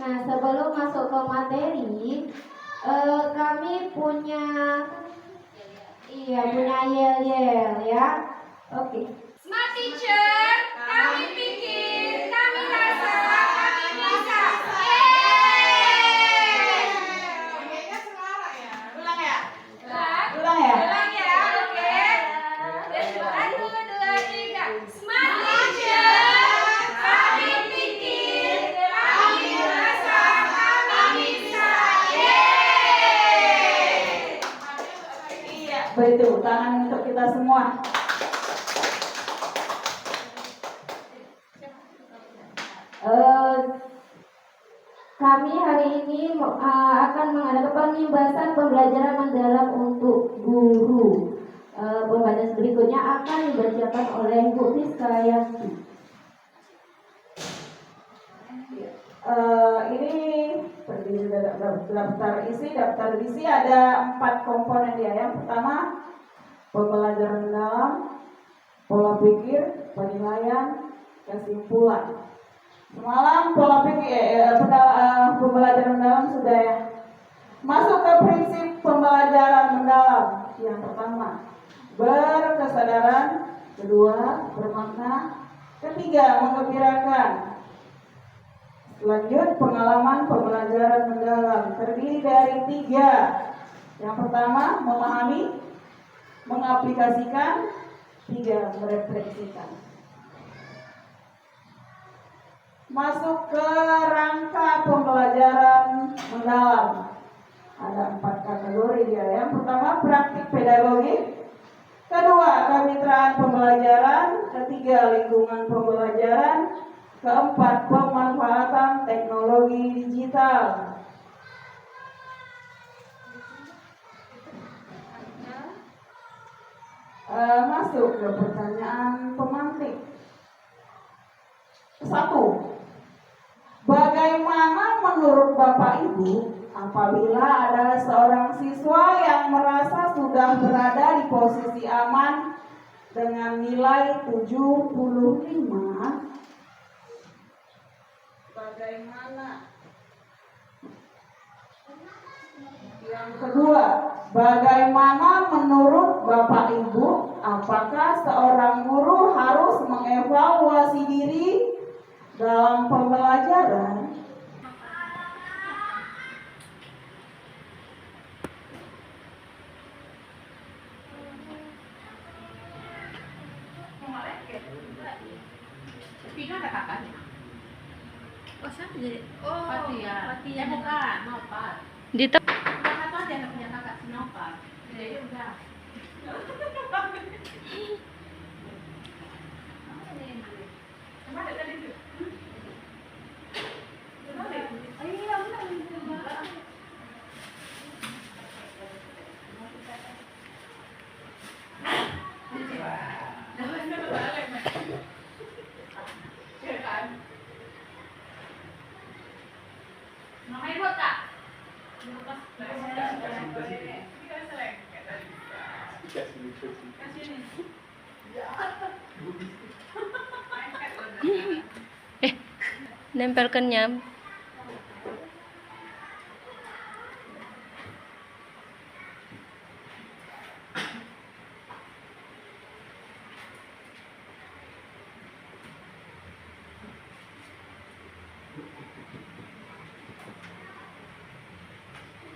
Nah, sebelum masuk ke materi, kami punya yel-yel ya. Oke. Smart teacher, kami pikir, kami rasa, kami bisa. Kayaknya selara ya. Ulang ya? Ulang ya, oke. 1, 2, 3. Smart teacher, kami pikir, kami rasa, kami bisa. Iya. Beri tepuk tangan untuk kita semua. Kami hari ini akan mengadakan pembahasan pembelajaran mendalam untuk guru. Pembahasan berikutnya akan dibacakan oleh Bu Rizka Yasti. Ini seperti daftar isi ada 4 komponen ya. Yang pertama pembelajaran mendalam, pola pikir, penilaian, kesimpulan. Semalam pola pikir pembelajaran mendalam sudah ya. Masuk ke prinsip pembelajaran mendalam. Yang pertama berkesadaran, kedua bermakna, ketiga mengembirakan. Lanjut pengalaman pembelajaran mendalam terdiri dari 3. Yang pertama memahami, mengaplikasikan, 3 merefleksikan. Masuk ke rangka pembelajaran mendalam. Ada 4 kategori dia. Yang pertama praktik pedagogi, kedua kemitraan pembelajaran, ketiga lingkungan pembelajaran, keempat pemanfaatan teknologi digital. Masuk ke pertanyaan pemantik. 1. Bagaimana menurut Bapak Ibu apabila ada seorang siswa yang merasa sudah berada di posisi aman dengan nilai 75? Bagaimana? Yang kedua, bagaimana menurut Bapak Ibu apakah seorang guru harus mengevaluasi diri dalam pembelajaran? Pino ada kakaknya. Oh, siapa jadi? Oh, Fatia. bukan, Nopat. Di Udah kata dia punya kakak si Nopat. Jadi udah. Coba ada tadi tuh. Coba deh. Iya, udah. Namanya buat Kak. nempelkannya.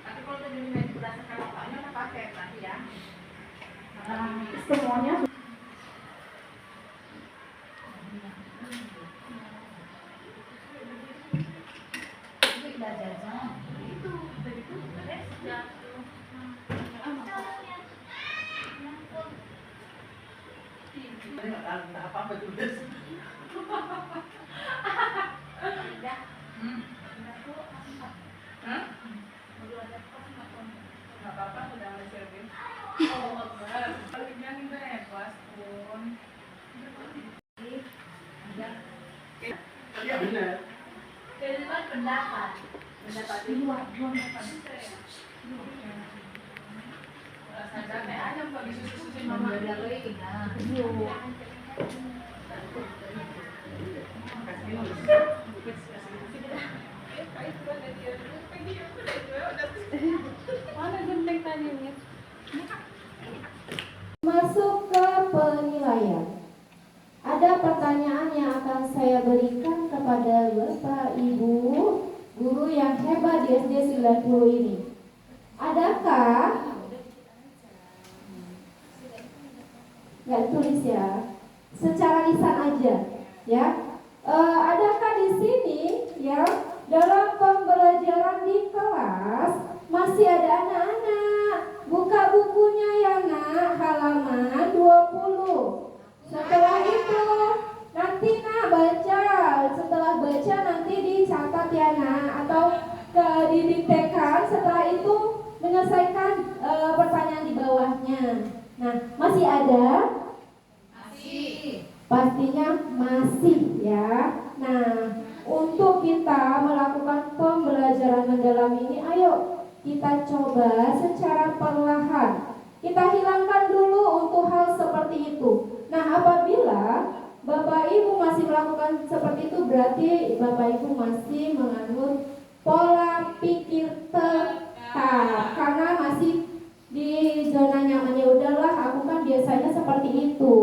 Tapi kalau tadi nilai berdasarkan bapaknya udah pakai berarti ya. Semuanya pendapat di luar sadar aja kok disusun mama Bapak Ibu guru yang hebat di SD 90 ini. Adakah nggak tulis ya, secara lisan aja ya. Adakah di sini ya dalam pembelajaran di kelas masih ada anak-anak? Buka bukunya ya nak, halaman 20. Setelah itu nanti nak baca, setelah baca nanti dicatat ya nak, atau didiktekan. Setelah itu menyelesaikan pertanyaan di bawahnya. Nah, masih ada? Masih. Pastinya masih ya. Nah, untuk kita melakukan pembelajaran mendalam ini, ayo kita coba secara perlahan. Kita hilangkan dulu untuk hal seperti itu. Nah, apabila Bapak Ibu masih melakukan seperti itu, berarti Bapak Ibu masih menganut pola pikir tetap, karena masih di zona nyaman. Ya udahlah, aku kan biasanya seperti itu,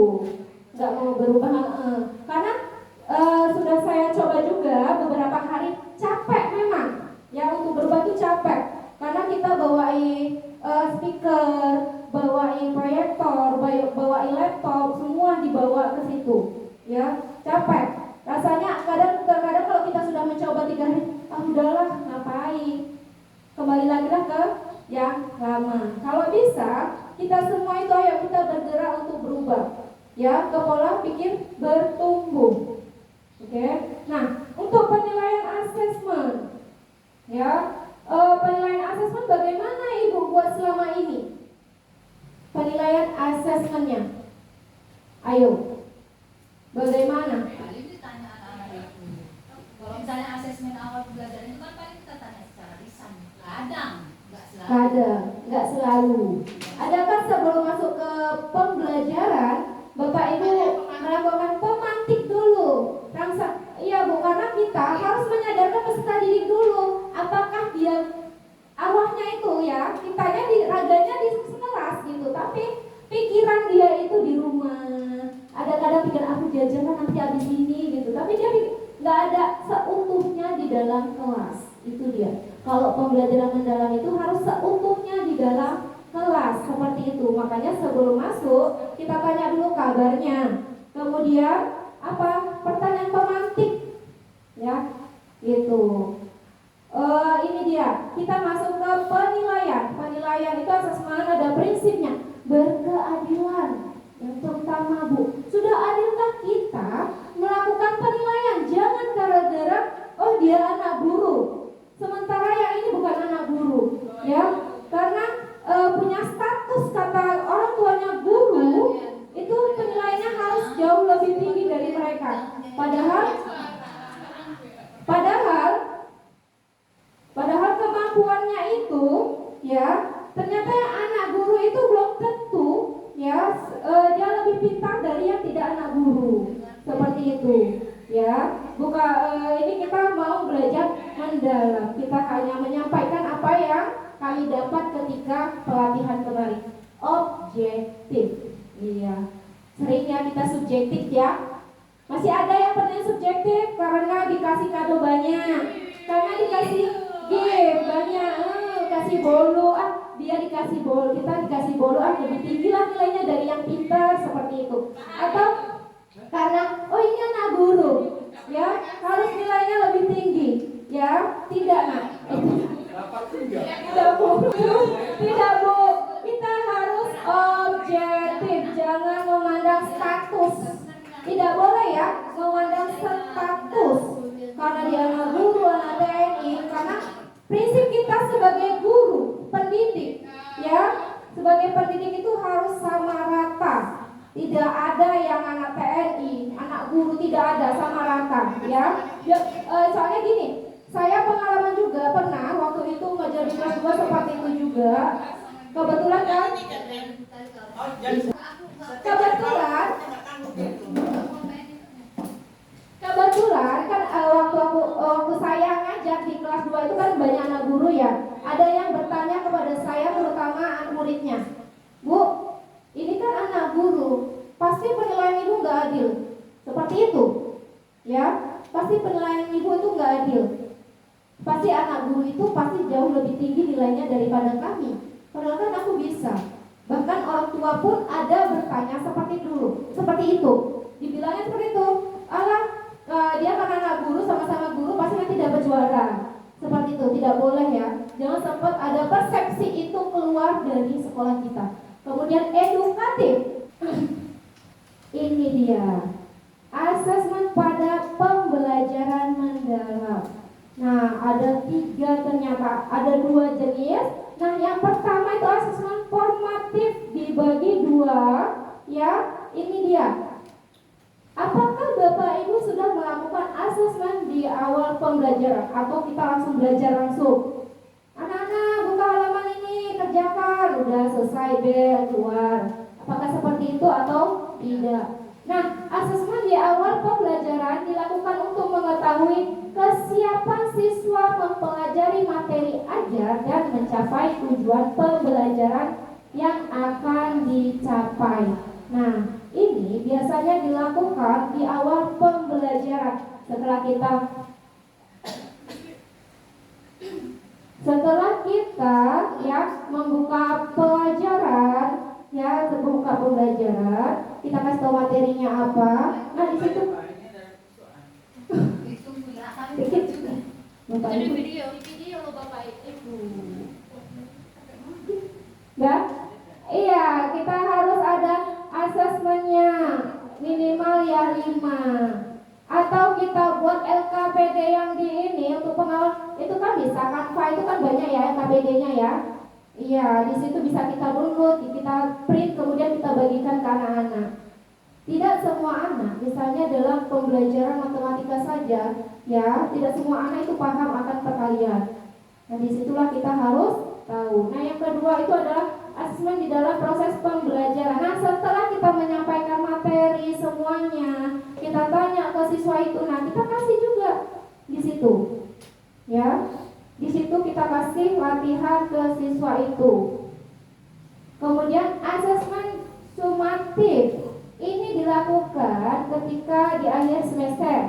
nggak mau berubah. Karena sudah saya coba juga beberapa hari, capek memang ya, untuk berubah itu capek, karena kita bawain speaker, bawain proyektor, bawain laptop, semua dibawa ke situ ya, capek rasanya. Kadang kalau kita sudah mencoba 3 hari, udahlah ngapain, kembali lagi lah ke yang lama. Kalau bisa kita semua itu, ayo kita bergerak untuk berubah ya, ke pola pikir bertumbuh. Oke. Nah, untuk penilaian asesmen ya, penilaian asesmen bagaimana Ibu buat selama ini? Penilaian asesmennya, ayo, bagaimana? Paling ditanya anak-anak itu. Kalau misalnya asesmen awal belajar itu kan paling kita tanya secara lisan. Kadang, nggak selalu. Nggak selalu. Adakah sebelum masuk ke pembelajaran Bapak Ibu melakukan pemantik dulu? Iya Bu, karena kita harus menyadarkan peserta didik dulu, apakah dia arwahnya itu ya, kitanya di raganya di kelas gitu, tapi pikiran dia itu di rumah. Ada kadang pikir aku jajanan nanti habis ini gitu, tapi dia nggak ada seutuhnya di dalam kelas. Itu dia. Kalau pembelajaran mendalam itu harus seutuhnya di dalam kelas, seperti itu. Makanya sebelum masuk kita tanya dulu kabarnya. Kemudian apa? Pertanyaan pemantik ya, gitu. Ini dia, kita masuk ke penilaian. Penilaian itu asesmen, ada prinsipnya, berkeadilan. Yang terutama Bu, sudah adilkah kita melakukan penilaian? Jangan gara-gara dia anak guru, sementara yang ini bukan anak guru ya, karena punya status, kata orang tuanya guru, itu penilaiannya harus jauh lebih tinggi dari mereka. Padahal kemampuannya itu ya, ternyata yang anak guru itu belum tentu ya, dia lebih pintar dari yang tidak anak guru, seperti itu ya. Ini kita mau belajar mendalam, kita hanya menyampaikan apa yang kami dapat ketika pelatihan kemarin. Objektif, iya. Seringnya kita subjektif ya. Masih ada yang pernah subjektif karena dikasih kado banyak, karena dikasih gift banyak, kasih bolu, dia dikasih bolu, kita dikasih bolu, lebih tinggi lah nilainya dari yang pintar, seperti itu. Atau karena ini anak guru ya, harus nilainya lebih tinggi ya. Tidak nak, tidak Bu, kita harus objektif, jangan memandang status. Tidak boleh ya memandang status, karena dia anak guru, anak TNI. Karena prinsip kita sebagai guru, pendidik ya, sebagai pendidik itu harus sama rata. Tidak ada yang anak TNI, anak guru, tidak ada, sama rata ya. Soalnya gini, saya pengalaman juga pernah waktu itu ngajar di kelas 2 seperti itu juga. Kebetulan kan waktu saya ngajar di kelas 2 itu kan banyak anak guru ya. Ada yang bertanya kepada saya, terutama anak muridnya, Bu, ini kan anak guru, pasti penilaian ibu nggak adil. Seperti itu ya, pasti penilaian ibu itu nggak adil. adil. Pasti anak guru itu pasti jauh lebih tinggi nilainya daripada kami. Padahal kan aku bisa. Bahkan orang tua pun ada bertanya seperti itu. Dibilangnya seperti itu. Alah, dia karena anak guru, sama-sama guru pasti nanti dapat juara. Seperti itu, tidak boleh ya. Jangan sempat ada persepsi itu keluar dari sekolah kita. Kemudian edukatif. Ini dia. Asesmen pada pembelajaran mendalam. Nah, ada 3 ternyata, ada 2 jenis. Nah, yang pertama itu asesmen formatif dibagi 2. Ya, ini dia. Apakah Bapak Ibu sudah melakukan asesmen di awal pembelajaran atau kita langsung belajar langsung? Anak-anak, buka halaman ini, kerjakan, udah selesai deh, keluar. Apakah seperti itu atau tidak? Nah, asesmen di awal pembelajaran dilakukan untuk mengetahui kesiapan siswa mempelajari materi ajar dan mencapai tujuan pembelajaran yang akan dicapai. Nah, ini biasanya dilakukan di awal pembelajaran setelah kita ya membuka pelajaran, ya membuka pembelajaran, kita kasih tahu materinya apa. Nah, di situ Bapak Ibu. Video lo Bapak Ibu. Ya, iya, kita harus ada asesmennya minimal ya 5. Atau kita buat LKPD yang di ini untuk pengawal itu kan bisa Canva itu kan banyak ya LKPD-nya ya. Iya, di situ bisa kita download, kita print, kemudian kita bagikan ke anak-anak. Tidak semua anak, misalnya dalam pembelajaran matematika saja, ya, tidak semua anak itu paham akan perkalian. Nah, disitulah kita harus tahu. Nah, yang kedua itu adalah asesmen di dalam proses pembelajaran. Nah, setelah kita menyampaikan materi semuanya, kita tanya ke siswa itu, nah kita kasih juga di situ, ya. Di situ kita kasih latihan ke siswa itu. Kemudian asesmen sumatif ini dilakukan ketika di akhir semester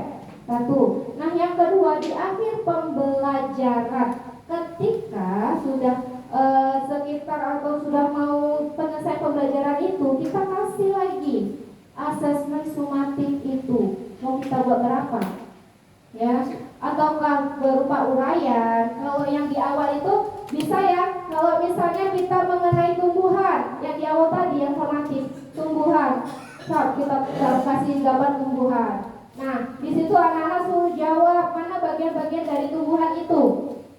1. Nah, yang kedua di akhir pembelajaran ketika sudah sekitar atau sudah mau penyelesaian pembelajaran itu, kita kasih lagi asesmen sumatif itu. Mau kita buat berapa? Ya, ataukah berupa uraian. Kalau yang di awal itu bisa ya. Kalau misalnya kita mengenai tumbuhan yang di awal tadi yang formatif, tumbuhan. Kita kasih gambar tumbuhan. Nah, di situ anak-anak suruh jawab mana bagian-bagian dari tumbuhan itu.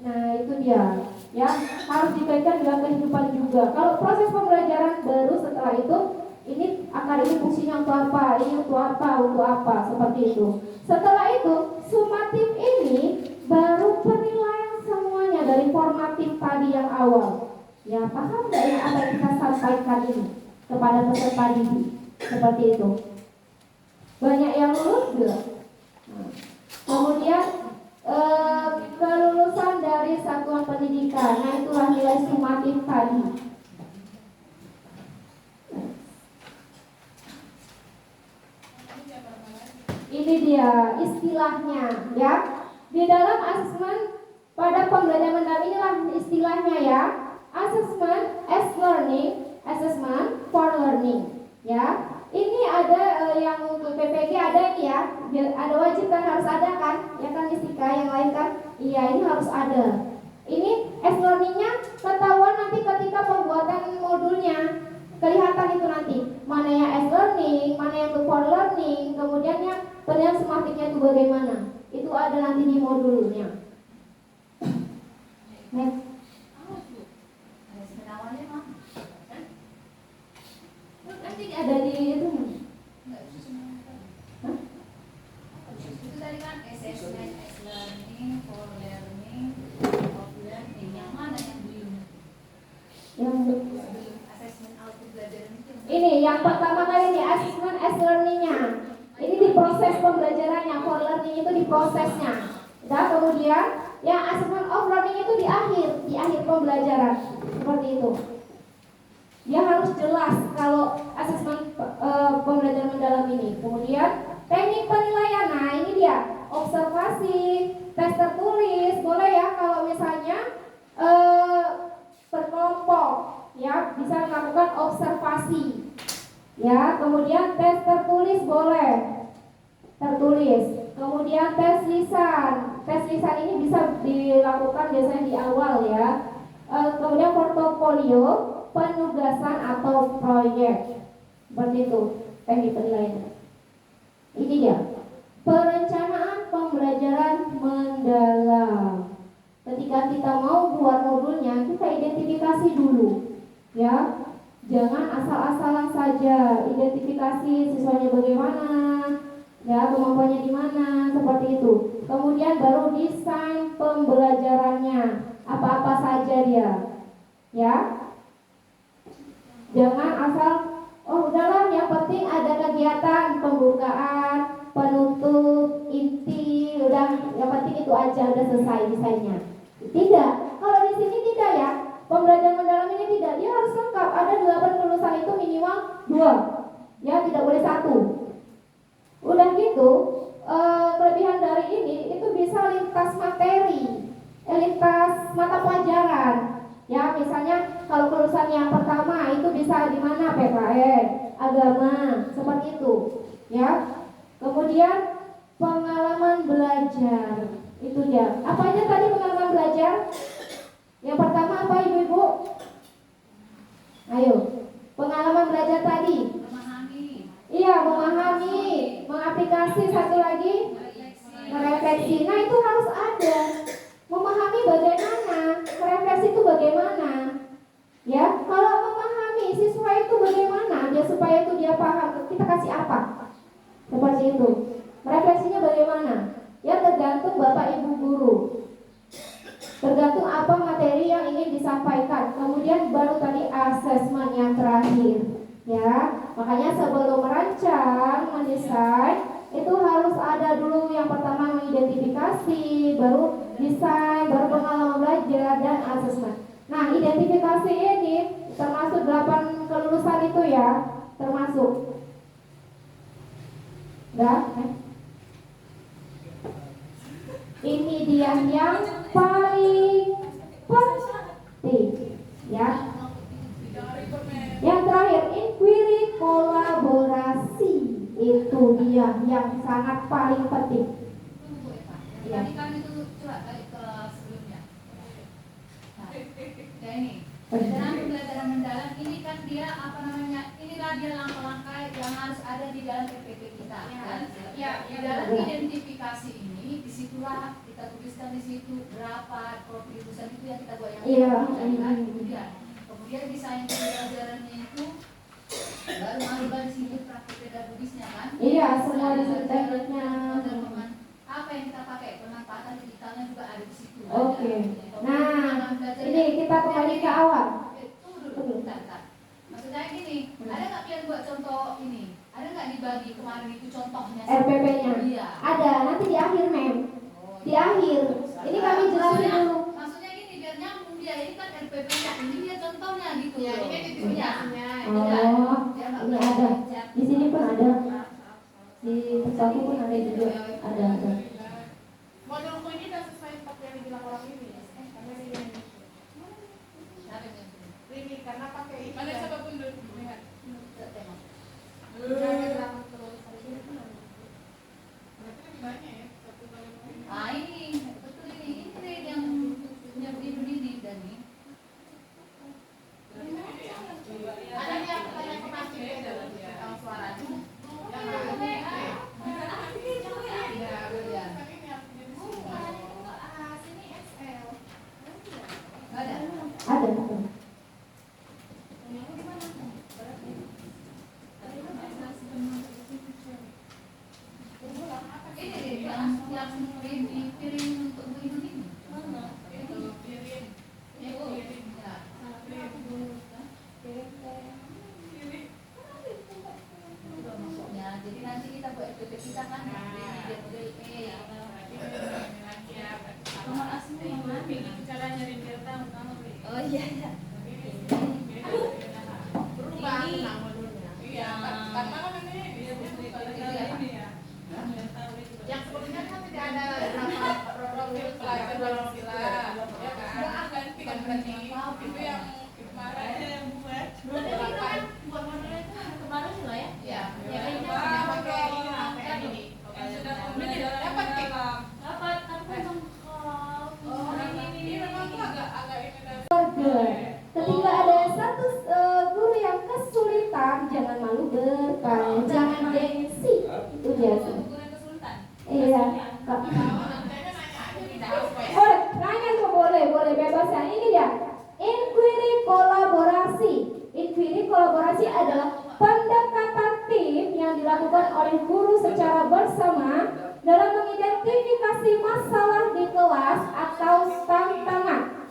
Nah, itu dia. Ya, harus dikaitkan dengan kehidupan juga. Kalau proses pembelajaran baru setelah itu, ini akar ini fungsinya untuk apa, ini untuk apa, seperti itu. Setelah itu, sumatif ini baru penilaian semuanya dari formatif tadi yang awal. Ya, paham nggak yang apa yang kita sampaikan ini kepada peserta didik? Seperti itu. Banyak yang lulus belum? Nah, kemudian kelulusan dari satuan pendidikan. Nah, itulah nilai sumatif tadi. Ini dia istilahnya, ya. Di dalam asesmen pada pembelajaran mendalam inilah istilahnya ya. Assessment as learning, assessment for learning, ya. Ini ada yang untuk PPG ada ini ya. Ada wajib kan, harus ada kan? Ya kan Mistika, yang lain kan? Iya, ini harus ada. Ini as learning-nya ketahuan nanti ketika pembuatan modulnya. Kelihatan itu nanti mana yang as learning, mana yang for learning, kemudian yang penilaian sumatifnya itu bagaimana. Itu ada nanti di modulnya. Next. Nanti ada di itu. Itu tadi kan assessment as learning for learning of learning. Yang mana yang belum? Yang Assessment auto pelajaran itu. ini yang pertama kali nih assessment as learning-nya. Ini di proses pembelajarannya, for learning itu di prosesnya. Dan kemudian yang assessment of learning itu di akhir pembelajaran. Seperti itu. Dia harus jelas kalau asesmen pembelajaran mendalam ini. Kemudian teknik penilaian, nah ini dia observasi, tes tertulis boleh ya kalau misalnya berkelompok ya, bisa melakukan observasi ya. Kemudian tes tertulis boleh, tertulis. Kemudian tes lisan ini bisa dilakukan biasanya di awal ya. Kemudian portofolio, penugasan atau proyek, seperti itu teknik penilaian. Ini dia perencanaan pembelajaran mendalam. Ketika kita mau buat modulnya, kita identifikasi dulu ya. Jangan asal-asalan saja, identifikasi siswanya bagaimana ya, kemampuannya di mana, seperti itu. Kemudian baru desain pembelajarannya, apa-apa saja dia ya. Jangan asal oh udahlah, yang penting ada kegiatan pembukaan, penutup, inti, udah yang penting itu aja, udah selesai desainnya. Tidak, kalau di sini tidak ya. Pembelajaran mendalam ini tidak, dia harus lengkap. Ada 8 kelulusan itu minimal 2 ya, tidak boleh 1. Udah gitu, kelebihan dari ini itu bisa lintas materi, lintas mata pelajaran ya. Misalnya kalau kelulusan yang pertama itu bisa di mana, PKN, agama, seperti itu ya. Kemudian pengalaman belajar, itu dia. Apa aja tadi pengalaman belajar? Yang pertama apa ibu-ibu? Ayo, pengalaman belajar tadi. Memahami. Iya, memahami, mengaplikasi, satu lagi merefleksi. Nah itu harus ada. Memahami bagaimana, merefleksi itu bagaimana. Ya, kalau memahami siswa itu bagaimana, dia supaya itu dia paham, kita kasih apa? Seperti itu. Merefleksinya bagaimana? Ya tergantung Bapak Ibu guru. Tergantung apa materi yang ingin disampaikan. Kemudian baru tadi asesmen yang terakhir. Ya, makanya sebelum merancang, mendesain itu harus ada dulu yang pertama mengidentifikasi, baru desain, baru pengalaman belajar dan asesmen. Nah, identifikasi ini termasuk 8 kelulusan itu ya, termasuk. Udah? Ini dia yang paling penting ya. Yang terakhir, inquiry, kolaborasi. Itu dia yang sangat paling penting. Tunggu Eva. Ya. Tadi kan itu coba balik ke sebelumnya. Nah, ya ini. Dalam pembelajaran mendalam ini kan dia apa namanya? Inilah dia langkah-langkah yang harus ada di dalam PPT kita. Ya, di dalam identifikasi ini, disitulah kita tuliskan di situ berapa profil jurusan itu yang kita buat yang kemudian desain pembelajarannya itu baru masuk di sini praktik pedagogisnya kan? Iya, semua di situ tekniknya. Apa yang kita pakai, pemanfaatan digitalnya juga ada di situ. Oke. Nah, ini kita kembali ke awal. Bentar. Maksudnya gini, ada nggak kalian buat contoh ini? Ada nggak dibagi kemarin itu contohnya? RPP-nya. Iya. Ada, nanti di akhir mem. Di akhir. Ini kami jelasin dulu. Maksudnya gini, biar nyambung dia. Ini kan RPP-nya, ini dia contohnya gitu. Ya, ini identifikasinya. Oh, ini ada. Di sini pun ada. Di satu pun ada juga. Ada. Modulku ini udah sesuai seperti yang dibilang orang ini. Karena ini Rini, karena pakai ini. Mana coba pundut? Lihat. Ah ini, betul ini yang punya begini ini dan ini. Ada yang tanya ke Mas Cik tentang suaranya. Ada. Ini yang dipiring untuk minum ini. Itu piring. Ya, jadi nanti kita buat PPT kita kan model E. Nomor asli mana? Cara nyari delta utama. Oh iya. Berubah tentang modulnya. Iya, karena kan ini dia ini ya. Yang sebelumnya kan tidak ada berapa program Pancasila, ya kan? Ganti kan berarti itu yang kemarin yang buat. Berarti itu kan buat modalnya itu ke Pancasila ya? Ya, Ya yang kayaknya pakai ini. Yang sudah pembelajaran dapat dapat tapi memang ini memang tuh agak ini dah. Ketika ada satu guru yang kesulitan, jangan malu bertanya, jangan gengsi. Itu biasa. bukan kesulitan. Iya. Kak. Boleh, nanya tuh boleh bebas ya. Ini dia. Inquiry kolaborasi. Inquiry kolaborasi adalah pendekatan tim yang dilakukan oleh guru secara bersama dalam mengidentifikasi masalah di kelas atau tantangan.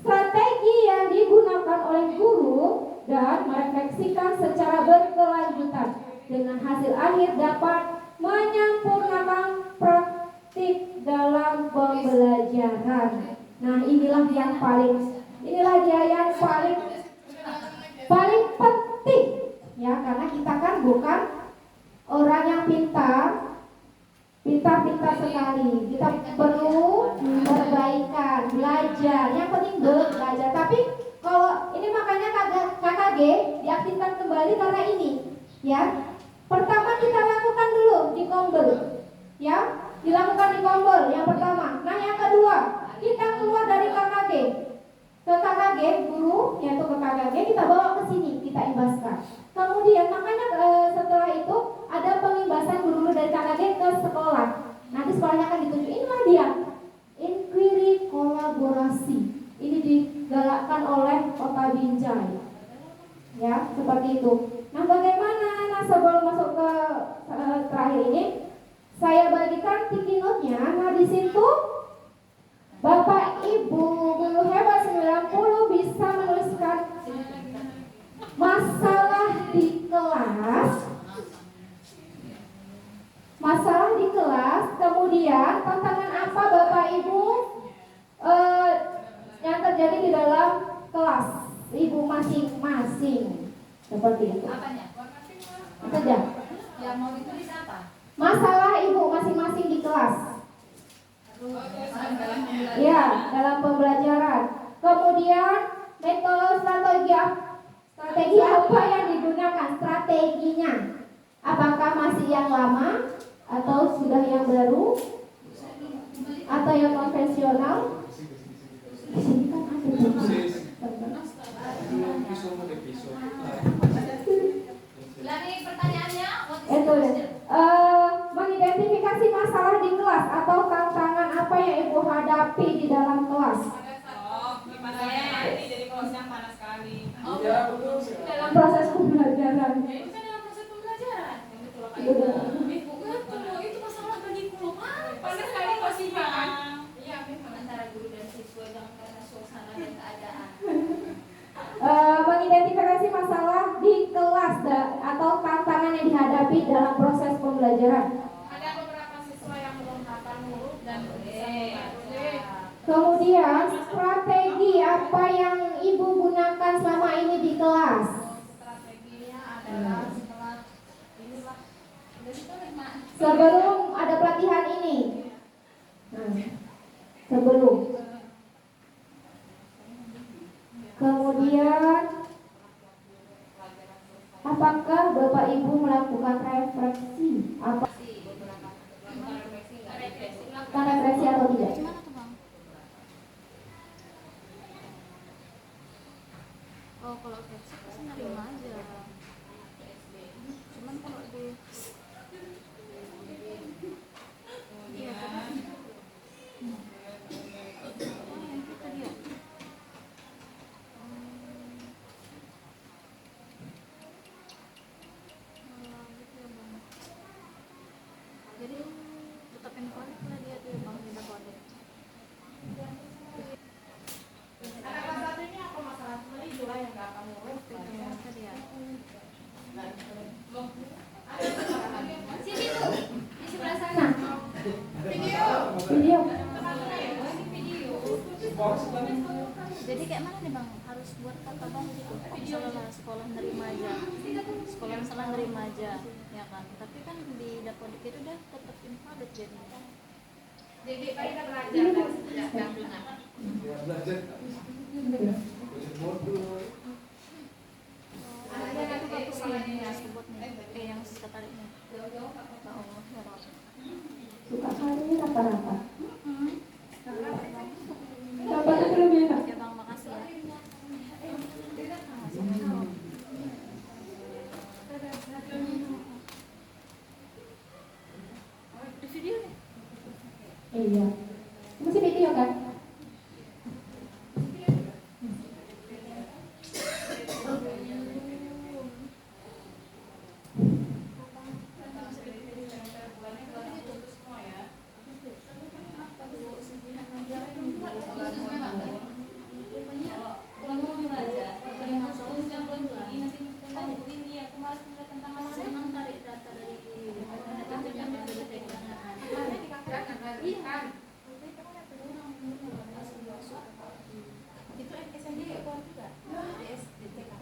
Strategi yang digunakan oleh guru dan merefleksikan secara berkelanjutan dengan hasil akhir dapat menyempurnakan praktik dalam pembelajaran. Nah, inilah dia yang paling penting ya, karena kita kan bukan orang yang pintar sekali. Kita perlu perbaikan, belajar. Yang penting belajar. Tapi kalau ini makanya KKG diaktifkan kembali karena ini, ya. Pertama kita lakukan dulu di Kombel, ya. Dilakukan di Kombel yang pertama. Nah, yang kedua kita keluar dari KKG ke KKG guru, yaitu ke KKG kita bawa ke sini, kita imbaskan. Kemudian makanya setelah itu ada pengimbasan guru dari KKG ke sekolah. Nanti sekolahnya akan ditunjuk. Inilah dia inquiry kolaborasi. Ini digalakkan oleh Kota Binjai. Ya, seperti itu. Nah, bagaimana? Nah, sebelum masuk ke terakhir ini, saya bagikan sticky note-nya. Nah, di situ Bapak Ibu guru hebat 90 bisa menuliskan masalah di kelas, kemudian tantangan apa Bapak Ibu yang terjadi di dalam kelas Ibu masing-masing, seperti itu. Apanya? Itu aja. Yang mau ditulis apa? Masalah Ibu masing-masing di kelas. Ya, dalam pembelajaran. Kemudian metode strategi apa yang digunakan, strateginya? Apakah masih yang lama atau sudah yang baru atau yang konvensional? Di sini kan Lagi pertanyaannya, itu mengidentifikasi masalah di kelas atau tantangan apa yang Ibu hadapi di dalam kelas. Gimana nanti jadi kelas yang panas sekali. Dalam proses pembelajaran. Itu kan dalam proses pembelajaran. Betul. Itu masalah bagiku. Panas sekali kelasnya. Iya, memang. antara guru dan siswa jangan karena suasana dan keadaan. Mengidentifikasi masalah di kelas atau tantangan yang dihadapi dalam proses pembelajaran. Ada beberapa siswa yang belum hafal huruf dan bisa membaca. Kemudian strategi apa yang Ibu gunakan selama ini di kelas? Strateginya adalah setelah inilah Sebelum ada pelatihan ini. Sebelum. Kemudian apakah Bapak Ibu melakukan refleksi? Apa refleksi atau tidak? Oh, kalau versi pasti nerima aja. Cuman kalau di iya kan? Oh, yang itu tadi ya. Gitu ya, Bang. Jadi tetapin kualitas lah dia tuh, Bang, kita kualitas. ada kelas satunya apa masalah sebenarnya juga yang nggak akan huruf Yang tadi ya. Sini tuh, di sebelah sana. Video. Jadi kayak mana nih, Bang? Harus buat kata Bang gitu. Misalnya sekolah nerima aja. Sekolah misalnya nerima aja, ya kan. Tapi kan di dapodik itu udah tetap invalid jadi. Jadi kita belajar dari sejak kandungan. Ada kan waktu sih yang sebut nih, yang sekretarisnya. Jauh-jauh Kak. Ya Allah, ya Rabb. Suka kali rata-rata. Karena Dapat lebih enak. ya Bang, makasih ya. Di video nih. Iya. Masih video kan? Senang tarik data dari internet yang ada di TK. Iya. Itu SMD ya keluar juga. di TK.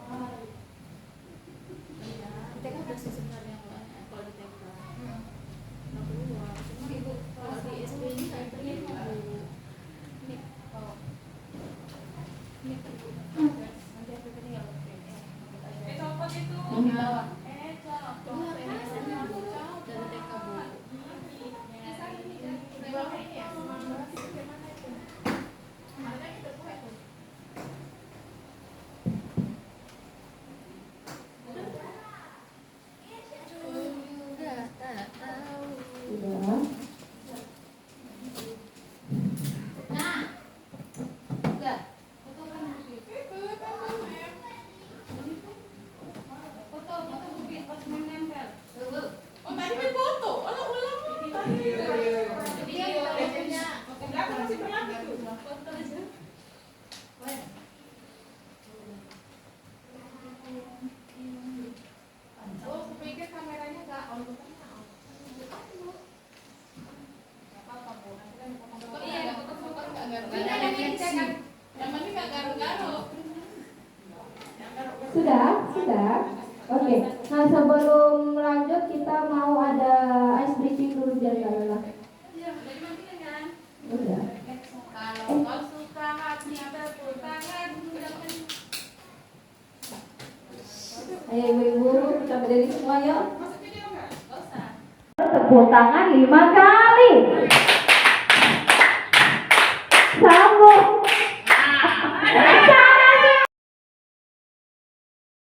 Di TK udah sih sebenarnya kalau di TK. Nggak keluar. Cuma ibu kalau di SD ini kayak terima Bu. Nih, oh. Nih, nanti aku tinggal. Copot itu. Yang di bawah. Keluar ini SMA Bu. Dari TK Bu. Di bawah ini ya. Udah tak tahu. Udah. Nah. Udah. Foto kan foto bukit pas menempel. Dulu. Oh tadi di foto. Alah ulang. Video biasanya. Belakang masih berlaku tuh. Foto aja. Weh. Oh, kupikir kameranya nggak on. Oh iya, foto-foto nggak Ini ada ngecek kan. Yang penting nggak garuk-garuk. Sudah, sudah. Oke. Nah, sebelum lanjut kita mau ada ice breaking dulu biar nggak lelah. Iya, jadi matiin kan. Udah. Kalau kau suka hatinya tepuk tangan. Ayo ibu-ibu kita berdiri semua yuk. Masuk video nggak? Nggak usah. Tepuk tangan 5 kali.